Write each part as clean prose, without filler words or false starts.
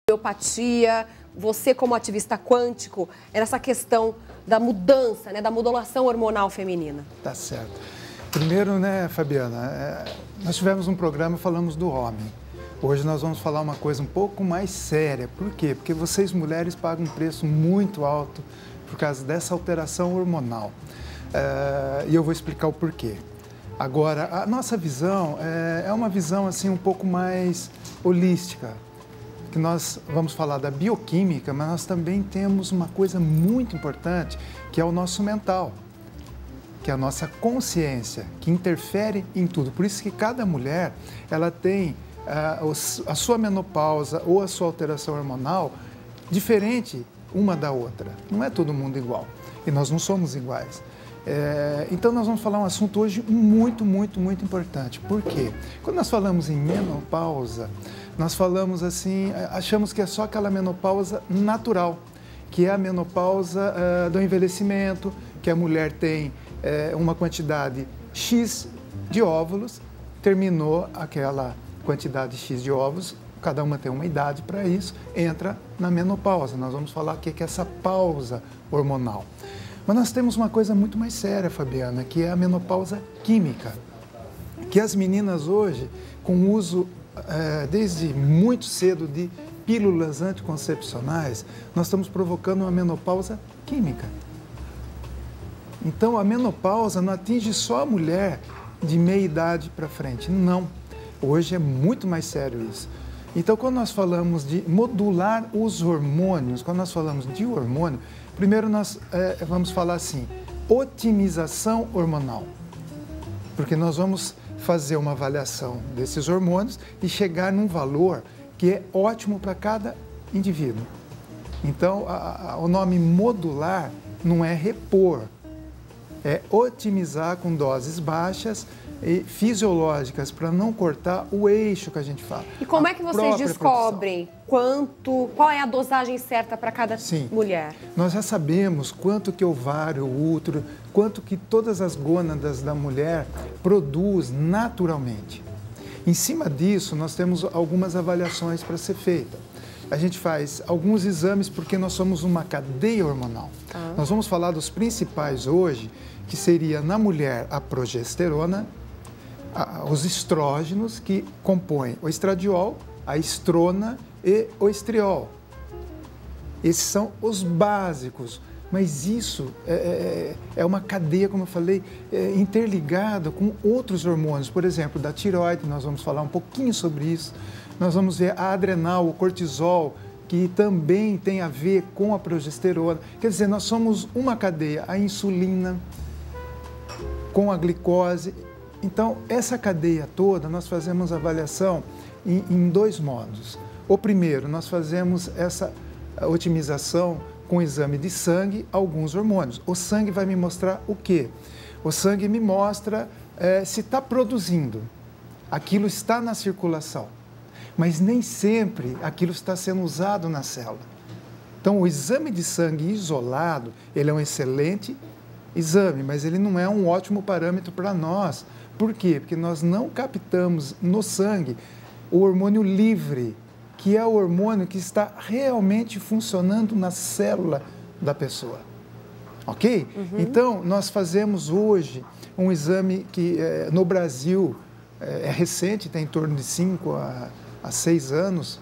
homeopatia, você como ativista quântico, nessa questão da mudança, né, da modulação hormonal feminina? Tá certo. Primeiro, né, Fabiana, nós tivemos um programa e falamos do homem. Hoje nós vamos falar uma coisa um pouco mais séria. Por quê? Porque vocês mulheres pagam um preço muito alto por causa dessa alteração hormonal. E eu vou explicar o porquê. Agora, a nossa visão é uma visão assim um pouco mais holística, que nós vamos falar da bioquímica, mas nós também temos uma coisa muito importante, que é o nosso mental, que é a nossa consciência, que interfere em tudo. Por isso que cada mulher, ela tem a sua menopausa ou a sua alteração hormonal diferente uma da outra. Não é todo mundo igual, e nós não somos iguais. Então nós vamos falar um assunto hoje muito importante. Por quê? Quando nós falamos em menopausa, nós falamos assim, achamos que é só aquela menopausa natural, que é a menopausa do envelhecimento, que a mulher tem uma quantidade X de óvulos, terminou aquela quantidade X de óvulos, cada uma tem uma idade para isso, entra na menopausa. Nós vamos falar o que é essa pausa hormonal. Mas nós temos uma coisa muito mais séria, Fabiana, que é a menopausa química, que as meninas hoje, com o uso desde muito cedo de pílulas anticoncepcionais, nós estamos provocando uma menopausa química. Então, a menopausa não atinge só a mulher de meia idade para frente, não. Hoje é muito mais sério isso. Então, quando nós falamos de modular os hormônios, quando nós falamos de hormônio, primeiro nós vamos falar assim, otimização hormonal, porque nós vamos fazer uma avaliação desses hormônios e chegar num valor que é ótimo para cada indivíduo. Então, o nome modular não é repor, é otimizar com doses baixas e fisiológicas para não cortar o eixo que a gente fala. E como é que vocês descobrem qual é a dosagem certa para cada mulher? Nós já sabemos quanto que o ovário, o útero, quanto que todas as gônadas da mulher produz naturalmente. Em cima disso, nós temos algumas avaliações para ser feita. A gente faz alguns exames porque nós somos uma cadeia hormonal. Nós vamos falar dos principais hoje, que seria na mulher a progesterona, os estrógenos que compõem o estradiol, a estrona e o estriol. Esses são os básicos, mas isso é uma cadeia, como eu falei, interligada com outros hormônios. Por exemplo, da tireoide, nós vamos falar um pouquinho sobre isso. Nós vamos ver a adrenal, o cortisol, que também tem a ver com a progesterona. Quer dizer, nós somos uma cadeia, a insulina, com a glicose. Então, essa cadeia toda, nós fazemos avaliação em dois modos. O primeiro, nós fazemos essa otimização com o exame de sangue, alguns hormônios. O sangue vai me mostrar o quê? O sangue me mostra se está produzindo, aquilo está na circulação, mas nem sempre aquilo está sendo usado na célula. Então, o exame de sangue isolado, ele é um excelente exame, mas ele não é um ótimo parâmetro para nós. Por quê? Porque nós não captamos no sangue o hormônio livre, que é o hormônio que está realmente funcionando na célula da pessoa. Ok? Então, nós fazemos hoje um exame que no Brasil é recente, tem em torno de 5 a 6 anos,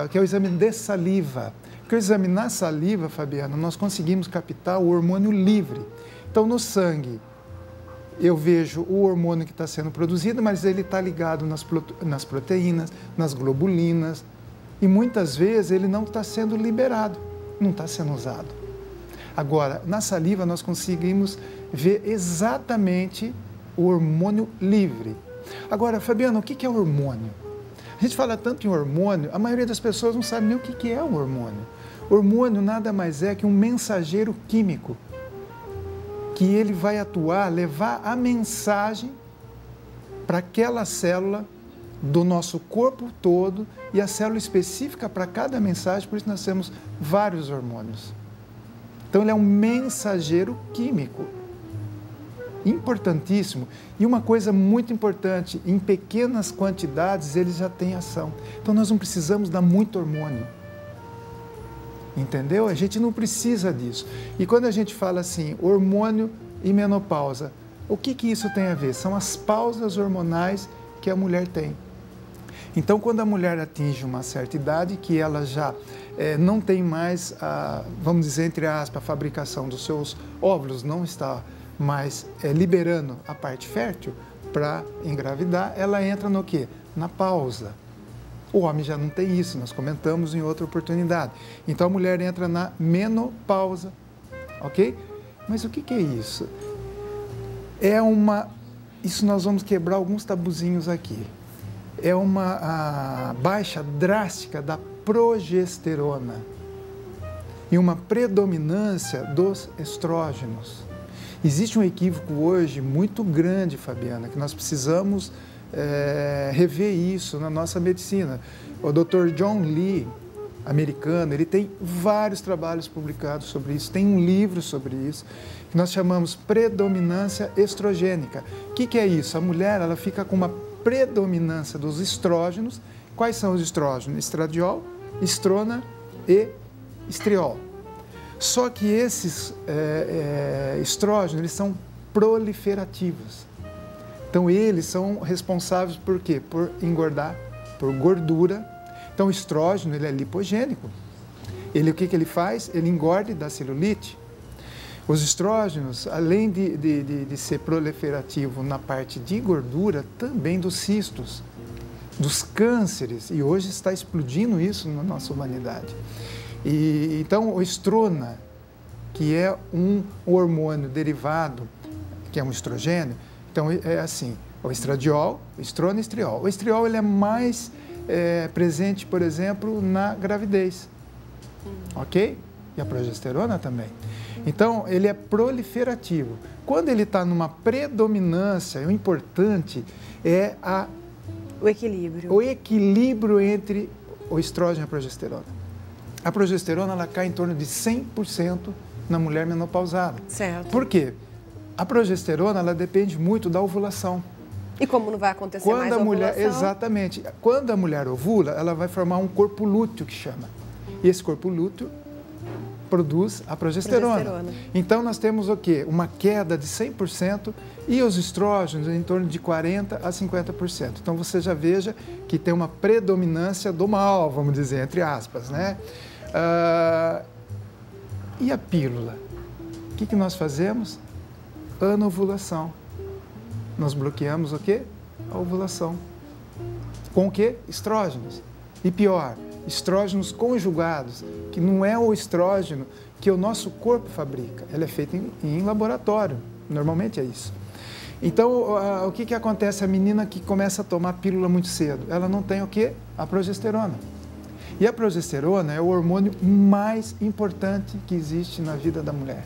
que é o exame de saliva. Porque o exame na saliva, Fabiana, nós conseguimos captar o hormônio livre. Então, no sangue, eu vejo o hormônio que está sendo produzido, mas ele está ligado nas proteínas, nas globulinas, e muitas vezes ele não está sendo liberado, não está sendo usado. Agora, na saliva, nós conseguimos ver exatamente o hormônio livre. Agora, Fabiana, o que é hormônio? A gente fala tanto em hormônio, a maioria das pessoas não sabe nem o que é um hormônio. Hormônio nada mais é que um mensageiro químico, que ele vai atuar, levar a mensagem para aquela célula do nosso corpo todo e a célula específica para cada mensagem, por isso nós temos vários hormônios. Então, ele é um mensageiro químico, importantíssimo. E uma coisa muito importante, em pequenas quantidades ele já tem ação. Então, nós não precisamos dar muito hormônio. Entendeu? A gente não precisa disso. E quando a gente fala assim, hormônio e menopausa, o que isso tem a ver? São as pausas hormonais que a mulher tem. Então, quando a mulher atinge uma certa idade, que ela já não tem mais, vamos dizer, entre aspas, a fabricação dos seus óvulos, não está mais liberando a parte fértil para engravidar, ela entra no quê? Na pausa. O homem já não tem isso, nós comentamos em outra oportunidade. Então, a mulher entra na menopausa, ok? Mas o que é isso? Isso nós vamos quebrar alguns tabuzinhos aqui. É uma baixa drástica da progesterona e uma predominância dos estrógenos. Existe um equívoco hoje muito grande, Fabiana, que nós precisamos rever isso na nossa medicina. O Dr. John Lee, americano, ele tem vários trabalhos publicados sobre isso, tem um livro sobre isso, que nós chamamos predominância estrogênica. O que é isso? A mulher ela fica com uma predominância dos estrógenos. Quais são os estrógenos? Estradiol, estrona e estriol. Só que esses estrógenos eles são proliferativos. Então, eles são responsáveis por quê? Por engordar, por gordura. Então, o estrógeno ele é lipogênico. O que ele faz? Ele engorda e dá celulite. Os estrógenos, além de ser proliferativo na parte de gordura, também dos cistos, dos cânceres. E hoje está explodindo isso na nossa humanidade. Então, o estrona, que é um hormônio derivado, que é um estrogênio, então é assim, o estradiol, o estrona e o estriol. O estriol ele é mais presente, por exemplo, na gravidez, ok? E a progesterona também. Então, ele é proliferativo. Quando ele está numa predominância, o importante é o equilíbrio. O equilíbrio entre o estrógeno e a progesterona. A progesterona ela cai em torno de 100% na mulher menopausada. Certo. Por quê? A progesterona ela depende muito da ovulação. E como não vai acontecer mais a ovulação? Exatamente. Quando a mulher ovula, ela vai formar um corpo lúteo, que chama. E esse corpo lúteo produz a progesterona. Então, nós temos o quê? Uma queda de 100% e os estrógenos em torno de 40% a 50%. Então, você já veja que tem uma predominância do mal, vamos dizer, entre aspas, né? E a pílula? O que nós fazemos? Anovulação. Nós bloqueamos o quê? A ovulação. Com o quê? Estrógenos. E pior, estrógenos conjugados, que não é o estrógeno que o nosso corpo fabrica. Ele é feito em laboratório. Normalmente é isso. Então, o que acontece? A menina que começa a tomar pílula muito cedo, ela não tem o quê? A progesterona. E a progesterona é o hormônio mais importante que existe na vida da mulher.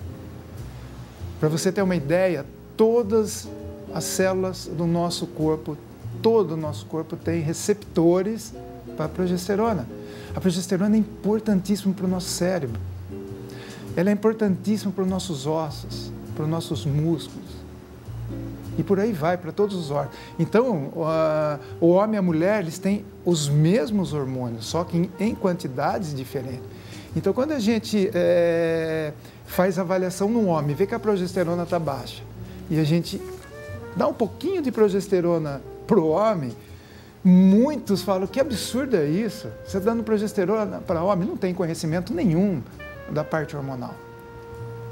Para você ter uma ideia, todas as células do nosso corpo, todo o nosso corpo tem receptores para a progesterona. A progesterona é importantíssima para o nosso cérebro. Ela é importantíssima para os nossos ossos, para os nossos músculos. E por aí vai, para todos os órgãos. Então, o homem e a mulher, eles têm os mesmos hormônios, só que em quantidades diferentes. Então, quando a gente faz avaliação no homem, vê que a progesterona está baixa, e a gente dá um pouquinho de progesterona para o homem, muitos falam, que absurdo é isso? Você dando progesterona para homem, não tem conhecimento nenhum da parte hormonal.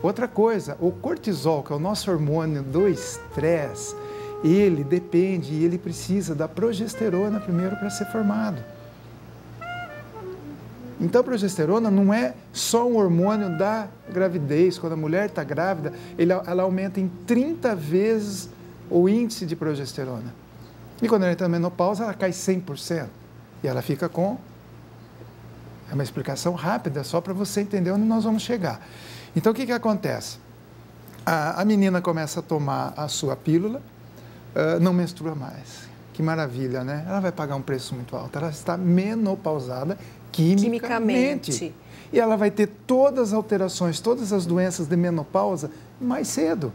Outra coisa, o cortisol, que é o nosso hormônio do estresse, ele depende e ele precisa da progesterona primeiro para ser formado. Então, a progesterona não é só um hormônio da gravidez. Quando a mulher está grávida, ela aumenta em 30 vezes o índice de progesterona. E quando ela entra na menopausa, ela cai 100%. E ela fica com... É uma explicação rápida, só para você entender onde nós vamos chegar. Então, o que acontece? A menina começa a tomar a sua pílula, não menstrua mais. Que maravilha, né? Ela vai pagar um preço muito alto. Ela está menopausada quimicamente. E ela vai ter todas as alterações, todas as doenças de menopausa mais cedo.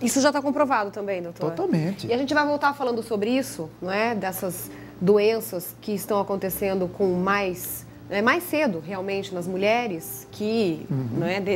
Isso já está comprovado também, doutor? Totalmente. E a gente vai voltar falando sobre isso, não é? Dessas doenças que estão acontecendo com mais mais cedo, realmente, nas mulheres, que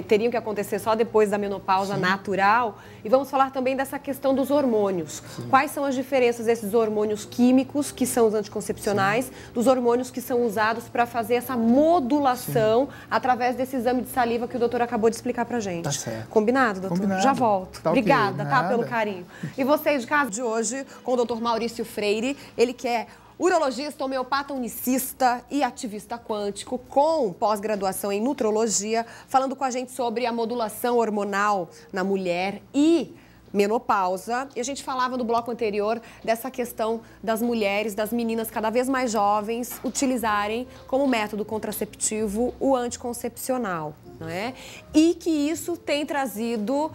teriam que acontecer só depois da menopausa natural. E vamos falar também dessa questão dos hormônios. Sim. Quais são as diferenças desses hormônios químicos, que são os anticoncepcionais, dos hormônios que são usados para fazer essa modulação através desse exame de saliva que o doutor acabou de explicar para gente. Tá certo. Combinado, doutor? Combinado. Já volto. Tá Obrigada, okay. tá, pelo carinho. E vocês de casa de hoje, com o doutor Maurício Freire, ele que é urologista, homeopata unicista e ativista quântico, com pós-graduação em nutrologia, falando com a gente sobre a modulação hormonal na mulher e menopausa. E a gente falava no bloco anterior dessa questão das mulheres, das meninas cada vez mais jovens, utilizarem como método contraceptivo o anticoncepcional, não é? E que isso tem trazido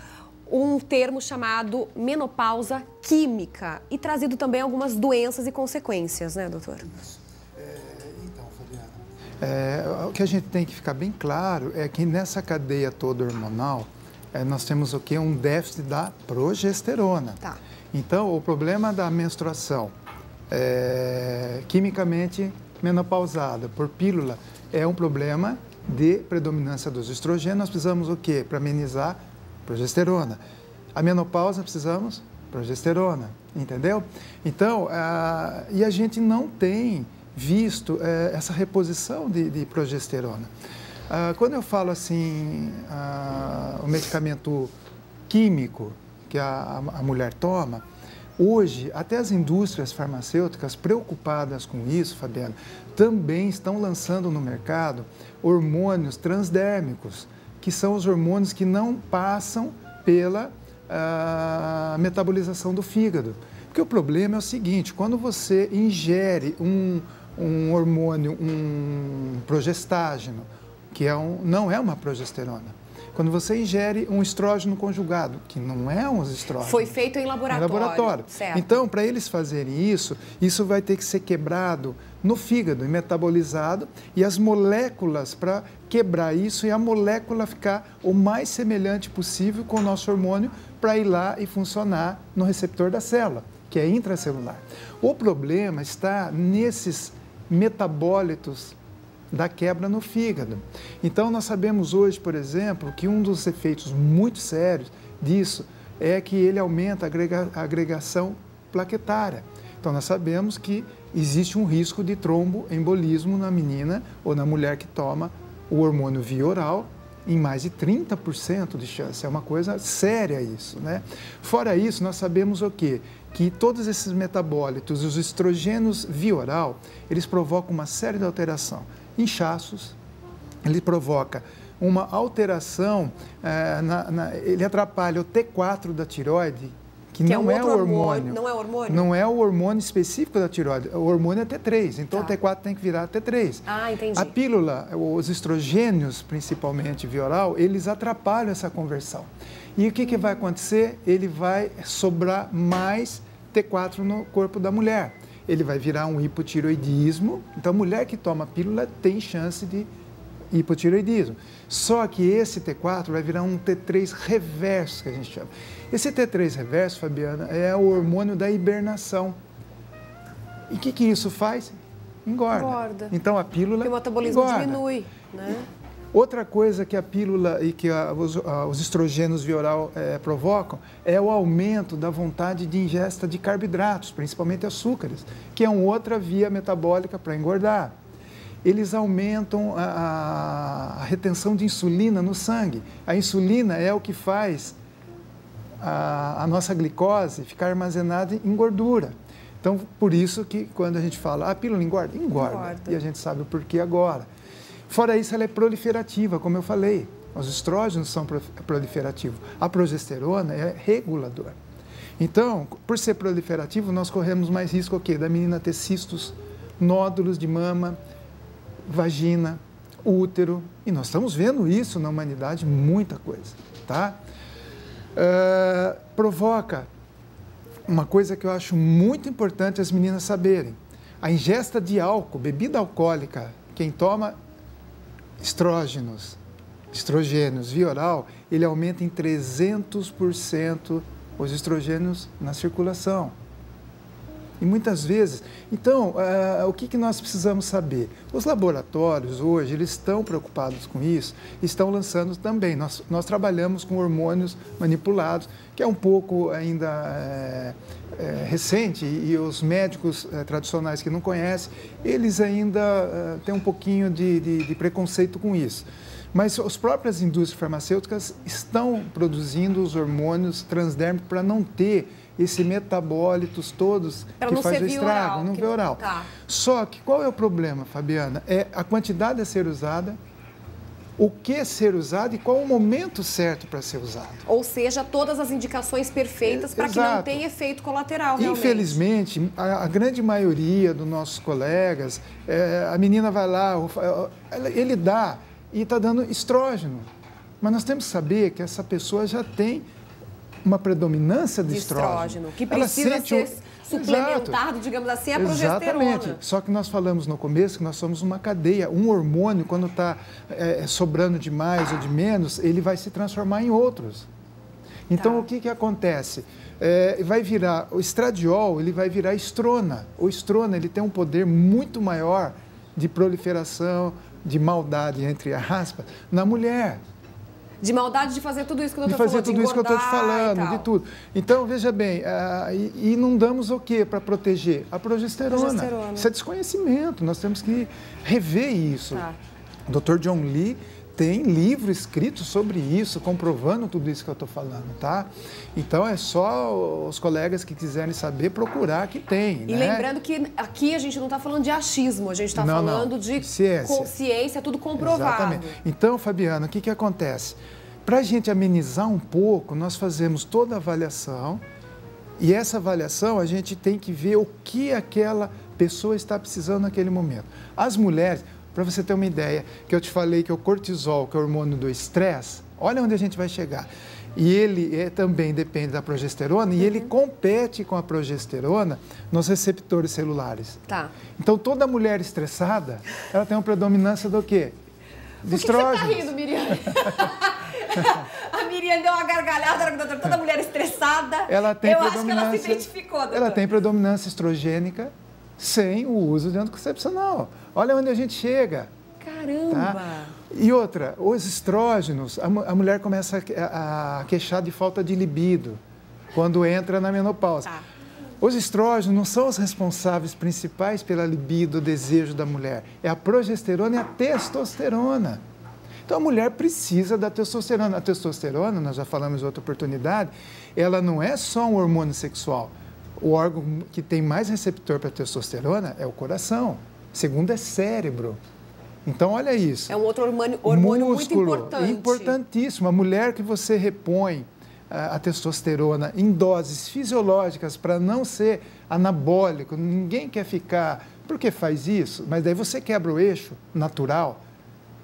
um termo chamado menopausa química e trazido também algumas doenças e consequências, né, doutor? Então, Fabiana, o que a gente tem que ficar bem claro é que nessa cadeia toda hormonal, nós temos o quê? Um déficit da progesterona. Tá. Então, o problema da menstruação quimicamente menopausada por pílula é um problema de predominância dos estrogênios. Nós precisamos o quê? Para amenizar progesterona. A menopausa precisamos progesterona, entendeu? Então, e a gente não tem visto essa reposição de progesterona. Quando eu falo assim, o medicamento químico que a mulher toma, hoje, até as indústrias farmacêuticas preocupadas com isso, Fabiana, também estão lançando no mercado hormônios transdérmicos, que são os hormônios que não passam pela metabolização do fígado. Porque o problema é o seguinte, quando você ingere um hormônio, um progestágeno, que não é uma progesterona, quando você ingere um estrógeno conjugado, que não é um estrógeno. Foi feito em laboratório. Certo. Então, para eles fazerem isso, isso vai ter que ser quebrado no fígado e metabolizado, e as moléculas para quebrar isso e a molécula ficar o mais semelhante possível com o nosso hormônio para ir lá e funcionar no receptor da célula, que é intracelular. O problema está nesses metabólitos da quebra no fígado. Então, nós sabemos hoje, por exemplo, que um dos efeitos muito sérios disso é que ele aumenta a agregação plaquetária. Então, nós sabemos que existe um risco de tromboembolismo na menina ou na mulher que toma o hormônio via oral, em mais de 30% de chance. É uma coisa séria isso, né? Fora isso, nós sabemos o quê? Que todos esses metabólitos, os estrogênios via oral, eles provocam uma série de alteração. Inchaços, ele provoca uma alteração, ele atrapalha o T4 da tireoide, que não é o hormônio. Não é hormônio? Não é o hormônio específico da tireoide, o hormônio é T3, então o T4 tem que virar T3. Ah, entendi. A pílula, os estrogênios, principalmente via oral, eles atrapalham essa conversão. E o que vai acontecer? Ele vai sobrar mais T4 no corpo da mulher. Ele vai virar um hipotireoidismo. Então, a mulher que toma pílula tem chance de hipotireoidismo. Só que esse T4 vai virar um T3 reverso, que a gente chama. Esse T3 reverso, Fabiana, é o hormônio da hibernação. E o que isso faz? Engorda. Então, a pílula porque o metabolismo engorda. Diminui, né? Outra coisa que a pílula e que os estrogênios via oral provocam é o aumento da vontade de ingesta de carboidratos, principalmente açúcares, que é uma outra via metabólica para engordar. Eles aumentam a retenção de insulina no sangue. A insulina é o que faz a nossa glicose ficar armazenada em gordura. Então, por isso que quando a gente fala, a pílula engorda. E a gente sabe o porquê agora. Fora isso, ela é proliferativa, como eu falei. Os estrógenos são proliferativos. A progesterona é regulador. Então, por ser proliferativo, nós corremos mais risco o quê? Da menina ter cistos, nódulos de mama, vagina, útero. E nós estamos vendo isso na humanidade, muita coisa, tá? Provoca uma coisa que eu acho muito importante as meninas saberem. A ingesta de álcool, bebida alcoólica, quem toma estrogênios via oral, ele aumenta em 300% os estrogênios na circulação. E muitas vezes... Então, o que nós precisamos saber? Os laboratórios hoje, eles estão preocupados com isso, estão lançando também. Nós trabalhamos com hormônios manipulados, que é um pouco ainda recente, e os médicos tradicionais que não conhecem, eles ainda têm um pouquinho de preconceito com isso. Mas as próprias indústrias farmacêuticas estão produzindo os hormônios transdérmicos para não ter esses metabólitos todos que fazem o estrago, não via oral. Tá. Só que qual é o problema, Fabiana? É a quantidade a ser usada, o que ser usado e qual o momento certo para ser usado. Ou seja, todas as indicações perfeitas para que não tenha efeito colateral, realmente. Infelizmente, a grande maioria dos nossos colegas, a menina vai lá, ele dá e está dando estrógeno. Mas nós temos que saber que essa pessoa já tem uma predominância de estrógeno. Que precisa ser suplementado, digamos assim, a progesterona. Exatamente. Só que nós falamos no começo que nós somos uma cadeia. Um hormônio, quando está sobrando de mais ou de menos, ele vai se transformar em outros. Então, o que acontece? Vai virar, o estradiol, ele vai virar estrona. O estrona, ele tem um poder muito maior de proliferação, de maldade, entre aspas, na mulher. De maldade de fazer tudo isso que eu estou falando. De fazer tudo isso que eu estou te falando, de tudo. Então, veja bem, e não damos o quê para proteger? A progesterona. Isso é desconhecimento, nós temos que rever isso. Tá. O Dr. John Lee tem livro escrito sobre isso, comprovando tudo isso que eu estou falando, tá? Então, é só os colegas que quiserem saber procurar que tem, E lembrando que aqui a gente não está falando de achismo, a gente está falando de ciência. Consciência, tudo comprovado. Exatamente. Então, Fabiana, o que acontece? Para a gente amenizar um pouco, nós fazemos toda a avaliação e essa avaliação a gente tem que ver o que aquela pessoa está precisando naquele momento. As mulheres... Para você ter uma ideia, que eu te falei que o cortisol, que é o hormônio do estresse, olha onde a gente vai chegar. E ele também depende da progesterona e ele compete com a progesterona nos receptores celulares. Tá. Então, toda mulher estressada, ela tem uma predominância do quê? De estrógenos. Por que você está rindo, Miriam? A Miriam deu uma gargalhada, doutor, toda mulher estressada. Ela tem eu acho que ela se identificou, doutor. Ela tem predominância estrogênica sem o uso de anticoncepcional. Olha onde a gente chega. Caramba! Tá? E outra, os estrógenos, a mulher começa a queixar de falta de libido quando entra na menopausa. Tá. Os estrógenos não são os responsáveis principais pela libido, o desejo da mulher. É a progesterona e a testosterona. Então, a mulher precisa da testosterona. A testosterona, nós já falamos em outra oportunidade, ela não é só um hormônio sexual. O órgão que tem mais receptor para testosterona é o coração. Segundo é cérebro. Então, olha isso. É um outro hormônio muito importante. Importantíssimo. A mulher que você repõe a testosterona em doses fisiológicas para não ser anabólico, ninguém quer ficar... Por que faz isso? Mas daí você quebra o eixo natural.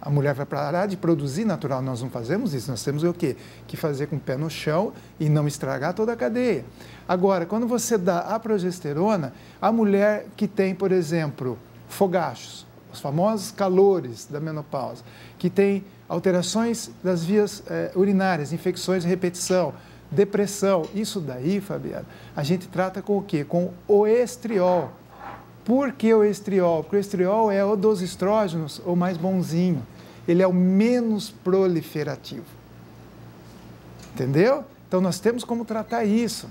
A mulher vai parar de produzir natural. Nós não fazemos isso. Nós temos o quê? Que fazer com o pé no chão e não estragar toda a cadeia. Agora, quando você dá a progesterona, a mulher que tem, por exemplo, fogachos, os famosos calores da menopausa, que tem alterações das vias urinárias, infecções de repetição, depressão, isso daí, Fabiana, a gente trata com o quê? Com o estriol. Por que o estriol? Porque o estriol é o dos estrógenos, o mais bonzinho. Ele é o menos proliferativo. Entendeu? Então, nós temos como tratar isso.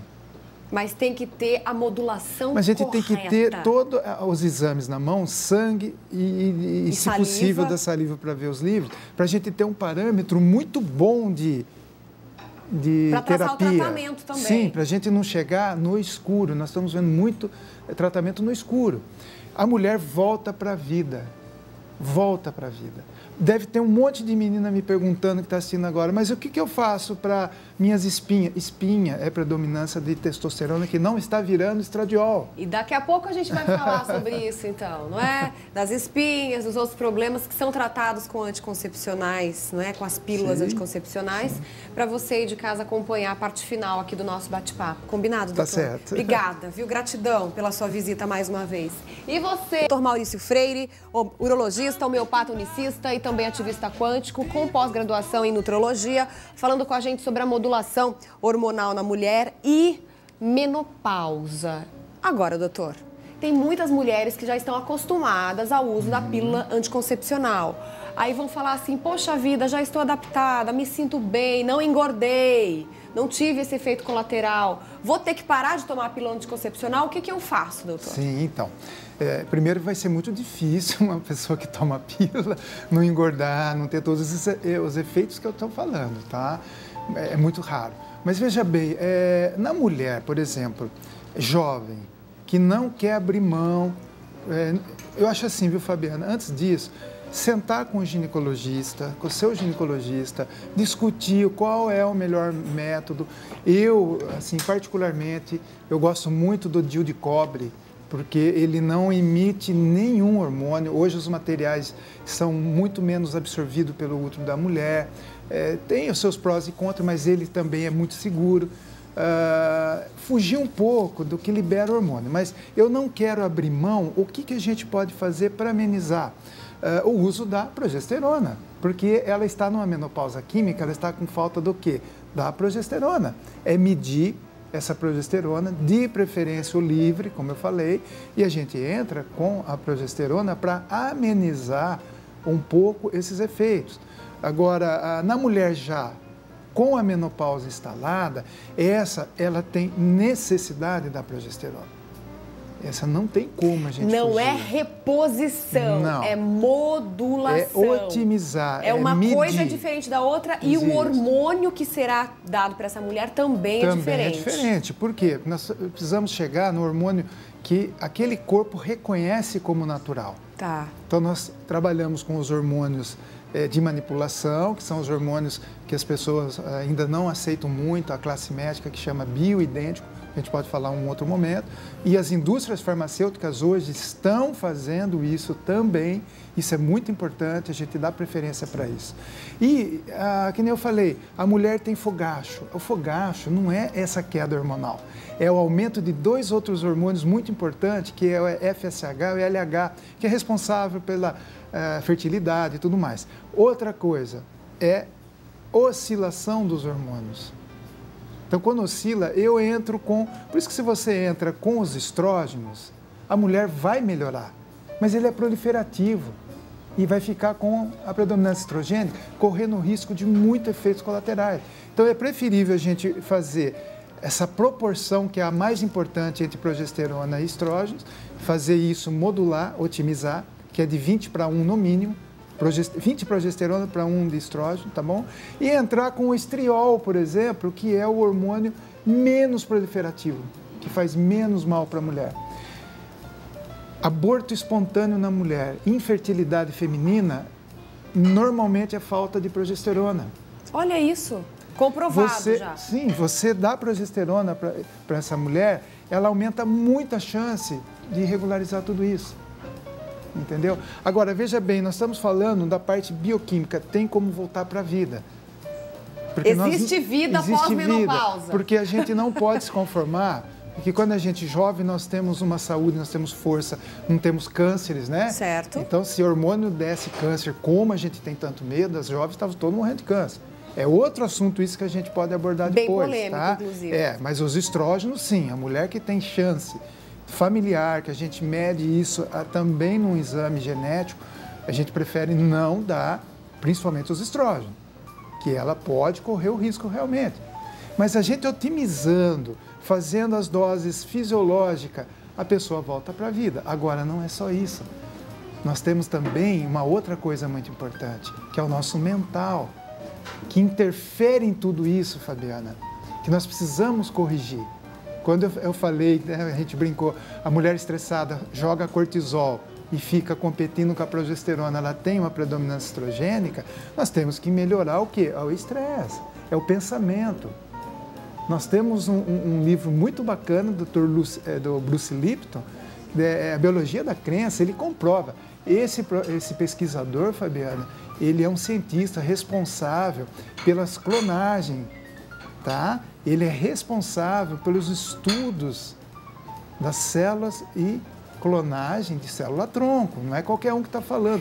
Mas tem que ter a modulação correta. Mas a gente tem que ter todos os exames na mão, sangue e se saliva. Possível, da saliva para ver os livros, para a gente ter um parâmetro muito bom de terapia. Para traçar o tratamento também. Sim, para a gente não chegar no escuro. Nós estamos vendo muito tratamento no escuro. A mulher volta para a vida. Volta para a vida. Deve ter um monte de menina me perguntando que está assistindo agora, mas o que eu faço para minhas espinhas? Espinha é predominância de testosterona que não está virando estradiol. E daqui a pouco a gente vai falar sobre isso, então, não é? Das espinhas, dos outros problemas que são tratados com anticoncepcionais, não é? Com as pílulas anticoncepcionais, para você aí de casa acompanhar a parte final aqui do nosso bate-papo. Combinado, doutor? Tá certo. Obrigada, viu? Gratidão pela sua visita mais uma vez. E você, doutor Maurício Freire, urologista, homeopata unicista e também ativista quântico, com pós-graduação em nutrologia, falando com a gente sobre a modulação hormonal na mulher e menopausa. Agora, doutor, tem muitas mulheres que já estão acostumadas ao uso da pílula anticoncepcional. Aí vão falar assim, poxa vida, já estou adaptada, me sinto bem, não engordei, não tive esse efeito colateral. Vou ter que parar de tomar a pílula anticoncepcional? O que eu faço, doutor? Sim, então. Primeiro vai ser muito difícil uma pessoa que toma pílula não engordar, não ter todos os efeitos que eu estou falando, tá? É muito raro. Mas veja bem, na mulher, por exemplo, jovem, que não quer abrir mão, eu acho assim, viu, Fabiana? Antes disso, sentar com o ginecologista, com o seu ginecologista, discutir qual é o melhor método. Eu, assim, particularmente, eu gosto muito do DIU de cobre, porque ele não emite nenhum hormônio. Hoje os materiais são muito menos absorvidos pelo útero da mulher. Tem os seus prós e contras, mas ele também é muito seguro. Fugir um pouco do que libera o hormônio. Mas eu não quero abrir mão. O que a gente pode fazer para amenizar? O uso da progesterona, porque ela está numa menopausa química, ela está com falta do quê? Da progesterona. É medir essa progesterona, de preferência o livre, como eu falei, e a gente entra com a progesterona para amenizar um pouco esses efeitos. Agora, na mulher já com a menopausa instalada, ela tem necessidade da progesterona. Essa não tem como a gente Não fugir. É reposição, não. É modulação. É otimizar, é uma medir. Coisa diferente da outra e o hormônio que será dado para essa mulher também é diferente. Também é diferente. Por quê? Nós precisamos chegar no hormônio que aquele corpo reconhece como natural. Tá. Então, nós trabalhamos com os hormônios de manipulação, que são os hormônios que as pessoas ainda não aceitam muito, a classe médica que chama bioidêntico, a gente pode falar em um outro momento, e as indústrias farmacêuticas hoje estão fazendo isso também, isso é muito importante, a gente dá preferência para isso. E, que nem eu falei, a mulher tem fogacho, o fogacho não é essa queda hormonal, é o aumento de dois outros hormônios muito importantes, que é o FSH e o LH, que é responsável pela fertilidade e tudo mais. Outra coisa é oscilação dos hormônios. Então, quando oscila, eu entro com... Por isso que se você entra com os estrógenos, a mulher vai melhorar, mas ele é proliferativo e vai ficar com a predominância estrogênica, correndo o risco de muitos efeitos colaterais. Então, é preferível a gente fazer essa proporção, que é a mais importante entre progesterona e estrógenos, fazer isso modular, otimizar, que é de 20 para 1 no mínimo, 20 progesterona para 1 de estrógeno, tá bom? E entrar com o estriol, por exemplo, que é o hormônio menos proliferativo, que faz menos mal para a mulher. Aborto espontâneo na mulher, infertilidade feminina, normalmente é falta de progesterona. Olha isso, comprovado já. Sim, você dá progesterona para essa mulher, ela aumenta muito a chance de regularizar tudo isso. Entendeu? Agora, veja bem, nós estamos falando da parte bioquímica, tem como voltar para a vida. Existe vida pós-menopausa. Porque a gente não pode se conformar, porque quando a gente é jovem, nós temos uma saúde, nós temos força, não temos cânceres, né? Certo. Então, se o hormônio desse câncer, como a gente tem tanto medo, as jovens estavam todos morrendo de câncer. É outro assunto isso que a gente pode abordar bem depois, polêmico, tá? Inclusive. Mas os estrógenos, sim, a mulher que tem chance familiar, que a gente mede isso também num exame genético, a gente prefere não dar, principalmente os estrógenos, que ela pode correr o risco realmente. Mas a gente otimizando, fazendo as doses fisiológicas, a pessoa volta para a vida. Agora, não é só isso. Nós temos também uma outra coisa muito importante, que é o nosso mental, que interfere em tudo isso, Fabiana, que nós precisamos corrigir. Quando eu falei, né, a gente brincou, a mulher estressada joga cortisol e fica competindo com a progesterona, ela tem uma predominância estrogênica, nós temos que melhorar o quê? É o estresse, é o pensamento. Nós temos um livro muito bacana do Bruce Lipton, A Biologia da Crença, ele comprova. Esse pesquisador, Fabiana, ele é um cientista responsável pelas clonagens, tá? Ele é responsável pelos estudos das células e clonagem de célula-tronco, não é qualquer um que está falando.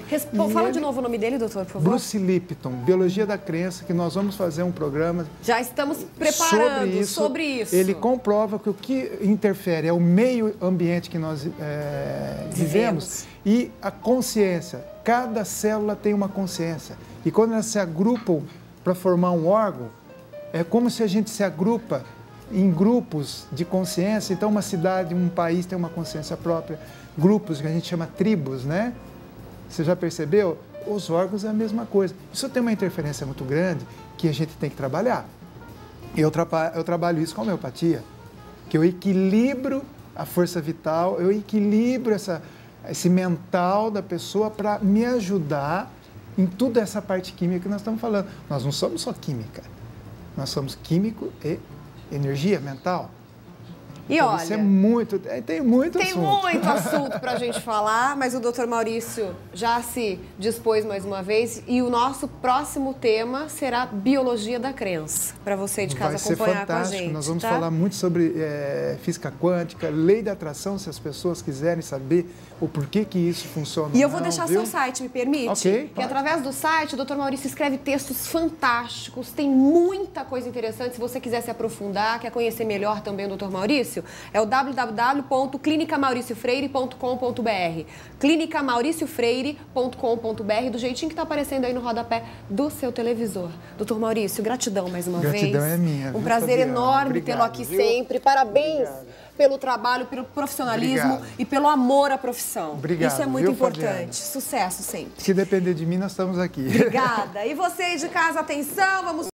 Fala de novo o nome dele, doutor, por favor. Bruce Lipton, Biologia da Crença, que nós vamos fazer um programa. Já estamos preparando sobre isso. Ele comprova que o que interfere é o meio ambiente que nós vivemos e a consciência. Cada célula tem uma consciência. E quando elas se agrupam para formar um órgão, é como se a gente se agrupa em grupos de consciência. Então, uma cidade, um país tem uma consciência própria. Grupos que a gente chama tribos, né? Você já percebeu? Os órgãos é a mesma coisa. Isso tem uma interferência muito grande que a gente tem que trabalhar. Eu trabalho isso com a homeopatia, que eu equilibro a força vital, eu equilibro esse mental da pessoa para me ajudar em toda essa parte química que nós estamos falando. Nós não somos só química, nós somos químico e energia mental. E então, olha, isso é muito, tem muito assunto. Tem muito assunto para a gente falar, mas o Dr. Maurício já se dispôs mais uma vez e o nosso próximo tema será Biologia da Crença, para você de casa acompanhar com a gente. Nós vamos falar muito sobre física quântica, lei da atração, se as pessoas quiserem saber o porquê que isso funciona. E eu vou deixar seu site, me permite? Ok, que através do site, o Dr. Maurício escreve textos fantásticos, tem muita coisa interessante. Se você quiser se aprofundar, quer conhecer melhor também o Dr. Maurício, é o www.clinicamauriciofreire.com.br. clinicamauriciofreire.com.br, do jeitinho que está aparecendo aí no rodapé do seu televisor. Dr. Maurício, gratidão mais uma vez. Gratidão é minha. Um prazer enorme tê-lo aqui sempre. Parabéns pelo trabalho, pelo profissionalismo e pelo amor à profissão. Obrigado. Isso é muito importante. Fabiana? Sucesso sempre. Se depender de mim, nós estamos aqui. Obrigada. E vocês de casa, atenção, vamos